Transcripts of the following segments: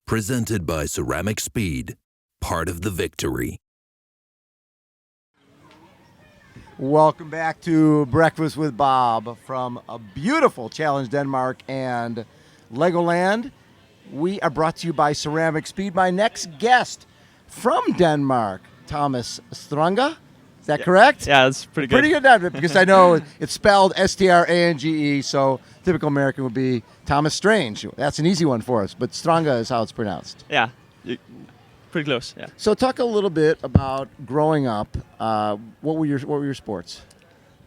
Presented by Ceramic Speed, part of the victory. Welcome back to Breakfast with Bob from a beautiful Challenge Denmark and Legoland. We are brought to you by Ceramic Speed. My next guest from Denmark, Thomas Strange. Is that correct? Yeah, that's pretty good. Pretty good, name, because I know it's spelled Strange, so typical American would be Thomas Strange. That's an easy one for us, but Strange is how it's pronounced. Yeah, pretty close. Yeah. So talk a little bit about growing up. What were your sports?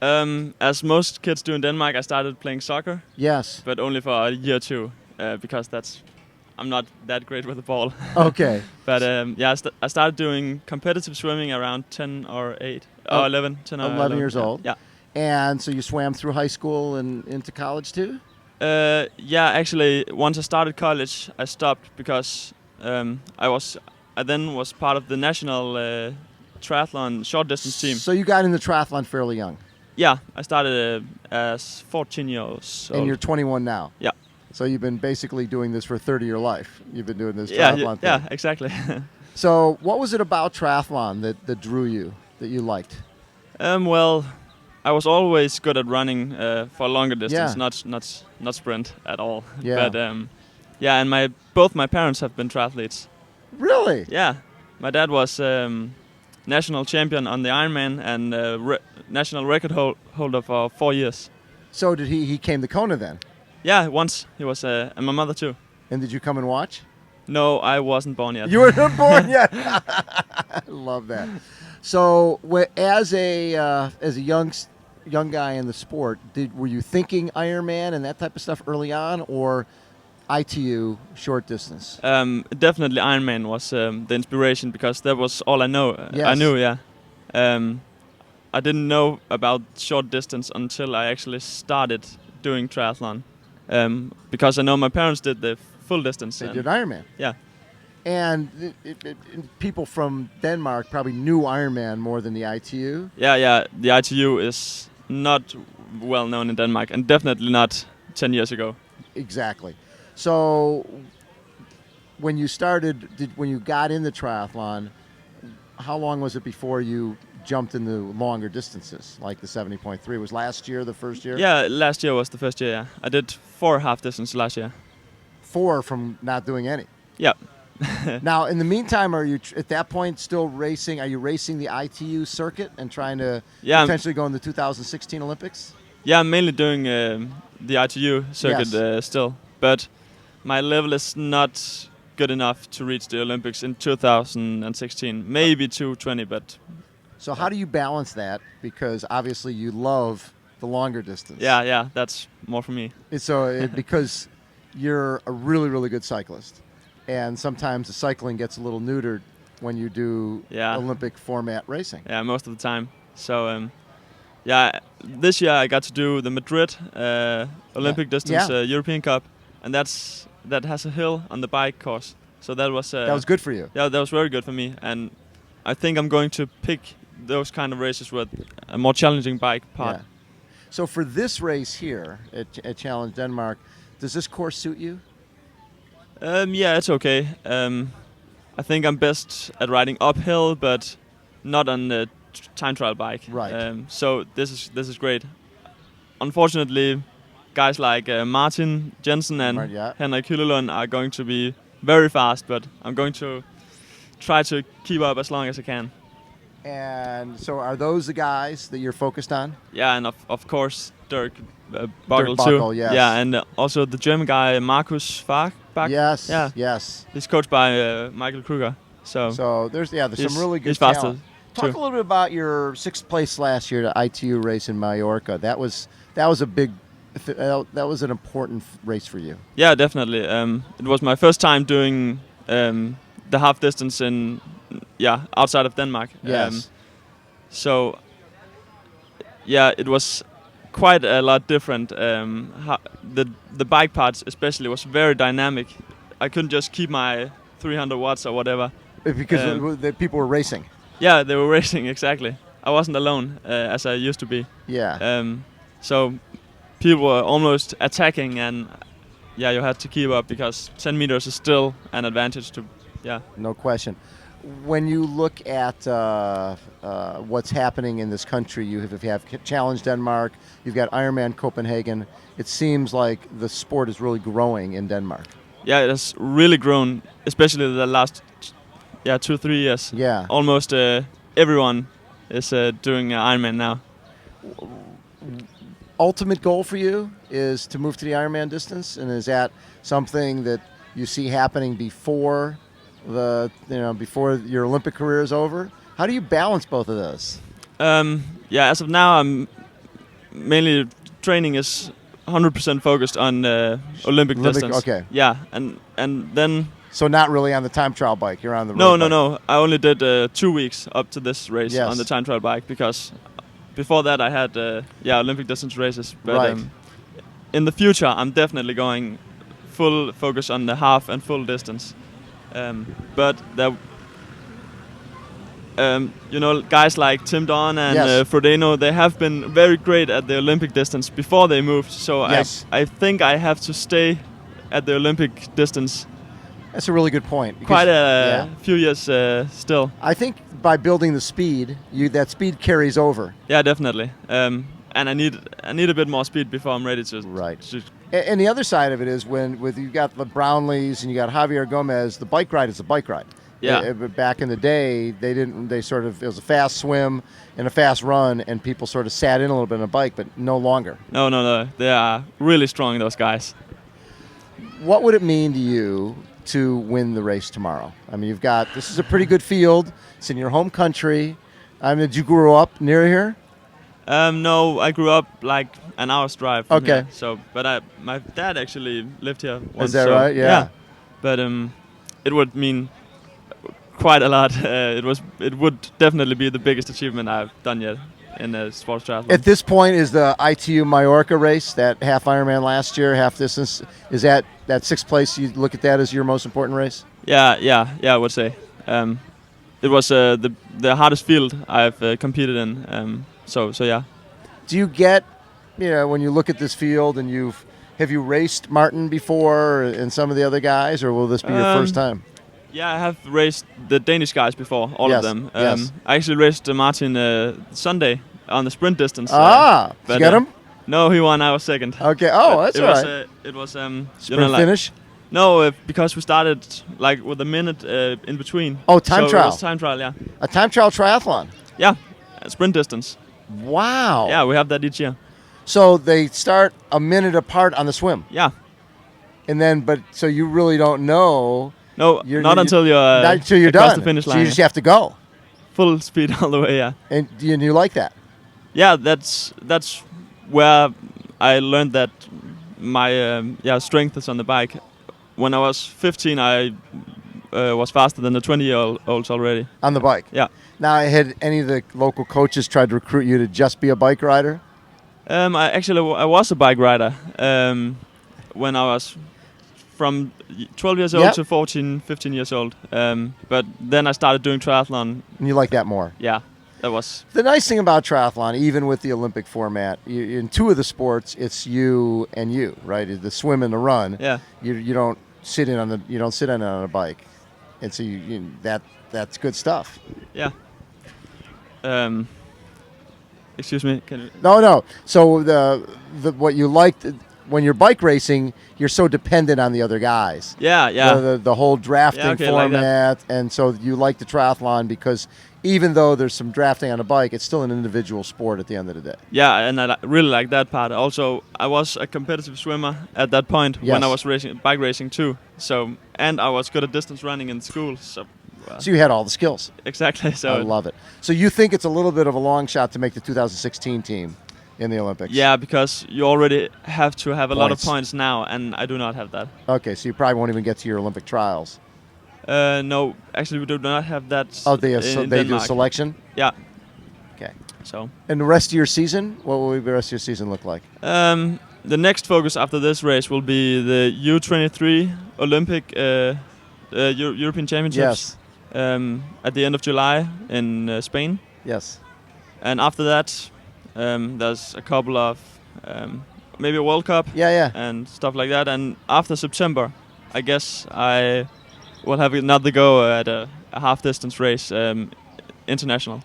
As most kids do in Denmark, I started playing soccer. Yes. But only for a year or two, because I'm not that great with the ball. Okay. But I started doing competitive swimming around 10 or 8, or 11, 10 or 11 years old. Yeah. And so you swam through high school and into college too? Yeah, actually, once I started college, I stopped because I then was part of the national triathlon short distance team. So you got into triathlon fairly young? Yeah, I started as 14 years old. And you're 21 now? Yeah. So you've been basically doing this for 30 of your life. You've been doing this triathlon thing. Yeah, exactly. So what was it about triathlon that drew you, that you liked? Well, I was always good at running for longer distance, Yeah. not sprint at all. Yeah. But and both my parents have been triathletes. Really? Yeah, my dad was national champion on the Ironman and national record holder for 4 years. So did he came to Kona then? Yeah, once he was, and my mother too. And did you come and watch? No, I wasn't born yet. You weren't born yet. I love that. So, as a young guy in the sport, were you thinking Ironman and that type of stuff early on, or ITU short distance? Definitely Ironman was the inspiration because that was all I know. Yes. I knew, yeah. I didn't know about short distance until I actually started doing triathlon. Because I know my parents did the full distance. They did Ironman. Yeah. And people from Denmark probably knew Ironman more than the ITU. Yeah. The ITU is not well known in Denmark, and definitely not 10 years ago. Exactly. So, when you got in the triathlon, how long was it before you jumped into longer distances, like the 70.3? Was last year the first year? Yeah, last year was the first year, yeah. I did 4 half distance last year. 4 from not doing any? Yeah. Now, in the meantime, are you at that point still racing? Are you racing the ITU circuit and trying to potentially go in the 2016 Olympics? Yeah, I'm mainly doing the ITU circuit still. But my level is not good enough to reach the Olympics in 2016. Maybe 220, but... So how do you balance that? Because obviously you love the longer distance. Yeah, that's more for me. So because you're a really, really good cyclist, and sometimes the cycling gets a little neutered when you do Olympic format racing. Yeah, most of the time. So this year I got to do the Madrid Olympic distance European Cup, and that has a hill on the bike course. So that was good for you. Yeah, that was very good for me, and I think I'm going to pick those kind of races with a more challenging bike part. Yeah. So for this race here at Challenge Denmark, does this course suit you? Yeah, it's okay. I think I'm best at riding uphill, but not on the time trial bike. Right. So this is great. Unfortunately, guys like Martin Jensen and Henrik Hylelund are going to be very fast, but I'm going to try to keep up as long as I can. And so are those the guys that you're focused on? Yeah, and of course Dirk Buckle too. Yes. Yeah, and also the German guy Markus Fach. Yes. Yeah. Yes. He's coached by Michael Kruger. So there's some really good talent. Faster. Talk a little bit about your 6th place last year, the ITU race in Mallorca. That was an important race for you. Yeah, definitely. It was my first time doing the half distance outside of Denmark. Yes. It was quite a lot different. The bike parts especially was very dynamic. I couldn't just keep my 300 watts or whatever. Because the people were racing. Yeah, they were racing, exactly. I wasn't alone as I used to be. Yeah. So people were almost attacking, and yeah, you had to keep up because 10 meters is still an advantage to, yeah. No question. When you look at what's happening in this country, you have Challenge Denmark, you've got Ironman Copenhagen. It seems like the sport is really growing in Denmark. Yeah, it has really grown, especially the last 2-3 years. Yeah. Almost everyone is doing Ironman now. Ultimate goal for you is to move to the Ironman distance, and is that something that you see happening before before your Olympic career is over? How do you balance both of those? As of now, I'm mainly training is 100% focused on Olympic distance. Okay. Yeah, and then. So not really on the time trial bike. You're on the road bike. No. I only did 2 weeks up to this race on the time trial bike because before that I had Olympic distance races. But right. In the future, I'm definitely going full focus on the half and full distance. But there, guys like Tim Don and Frodeno, they have been very great at the Olympic distance before they moved. So I think I have to stay at the Olympic distance. That's a really good point. Quite a few years still. I think by building the speed, that speed carries over. Yeah, definitely. And I need a bit more speed before I'm ready to. Right. And the other side of it is with you got the Brownlees and you got Javier Gomez, the bike ride is a bike ride. Yeah. Back in the day, it was a fast swim and a fast run, and people sort of sat in a little bit on a bike, but no longer. No. They are really strong, those guys. What would it mean to you to win the race tomorrow? I mean, this is a pretty good field. It's in your home country. Did you grow up near here? No, I grew up like an hour's drive from okay. here. So, but my dad actually lived here once. Is that right? Yeah. But it would mean quite a lot. It would definitely be the biggest achievement I've done yet in a sports triathlon. At this point, is the ITU Mallorca race, that half Ironman last year, half distance, is that 6th place? You look at that as your most important race? Yeah. I would say it was the hardest field I've competed in. So yeah. Do you get, when you look at this field and have you raced Martin before and some of the other guys, or will this be your first time? Yeah, I have raced the Danish guys before, all of them. Yes. I actually raced Martin Sunday on the sprint distance. Did you get him? No, he won. I was second. Okay. Oh, that's all right. It was sprint finish. No, because we started like with a minute in between. Oh, time trial. It was time trial, yeah. A time trial triathlon. Yeah, sprint distance. Wow. Yeah, we have that each year. So they start a minute apart on the swim. Yeah. And then, so you really don't know. No, not until you're done. The finish line. So you just have to go. Full speed all the way, yeah. And you like that? Yeah, that's where I learned that my strength is on the bike. When I was 15, I was faster than the 20-year-olds already. On the bike? Yeah. Now, had any of the local coaches tried to recruit you to just be a bike rider? I was a bike rider when I was from 12 years old to 14, 15 years old. But then I started doing triathlon. And you like that more? Yeah, that was... The nice thing about triathlon, even with the Olympic format, in two of the sports, it's you and you, right? The swim and the run. Yeah. You don't sit in on a bike. And so that's good stuff. Yeah. Excuse me. Can you... No. So what you liked when you're bike racing, you're so dependent on the other guys. Yeah. The whole drafting format, like and so you like the triathlon because even though there's some drafting on a bike, it's still an individual sport at the end of the day. Yeah, and I really like that part. Also, I was a competitive swimmer at that point when I was bike racing too. So, and I was good at distance running in school. So you had all the skills. Exactly. So I love it. So you think it's a little bit of a long shot to make the 2016 team in the Olympics? Yeah, because you already have to have a lot of points now, and I do not have that. Okay, so you probably won't even get to your Olympic trials. No, actually we do not have that. Oh, they do a selection? Yeah. Okay. So. And the rest of your season, what will the rest of your season look like? The next focus after this race will be the U23 Olympic European Championships. Yes. At the end of July in Spain. Yes. And after that, there's a couple of maybe a World Cup. Yeah. And stuff like that. And after September, I guess I will have another go at a half distance race, international.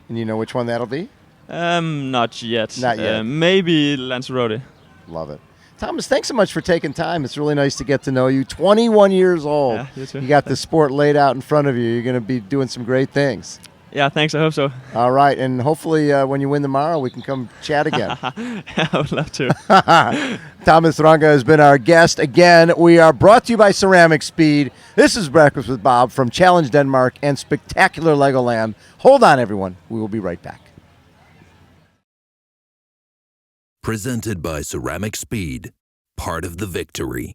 And you know which one that'll be? Not yet. Not yet. Maybe Lanzarote. Love it. Thomas, thanks so much for taking time. It's really nice to get to know you. 21 years old. Yeah, you too. You got the sport laid out in front of you. You're going to be doing some great things. Yeah, thanks. I hope so. All right. And hopefully when you win tomorrow, we can come chat again. I would love to. Thomas Ranga has been our guest. Again, we are brought to you by Ceramic Speed. This is Breakfast with Bob from Challenge Denmark and spectacular Legoland. Hold on, everyone. We will be right back. Presented by Ceramic Speed, part of the victory.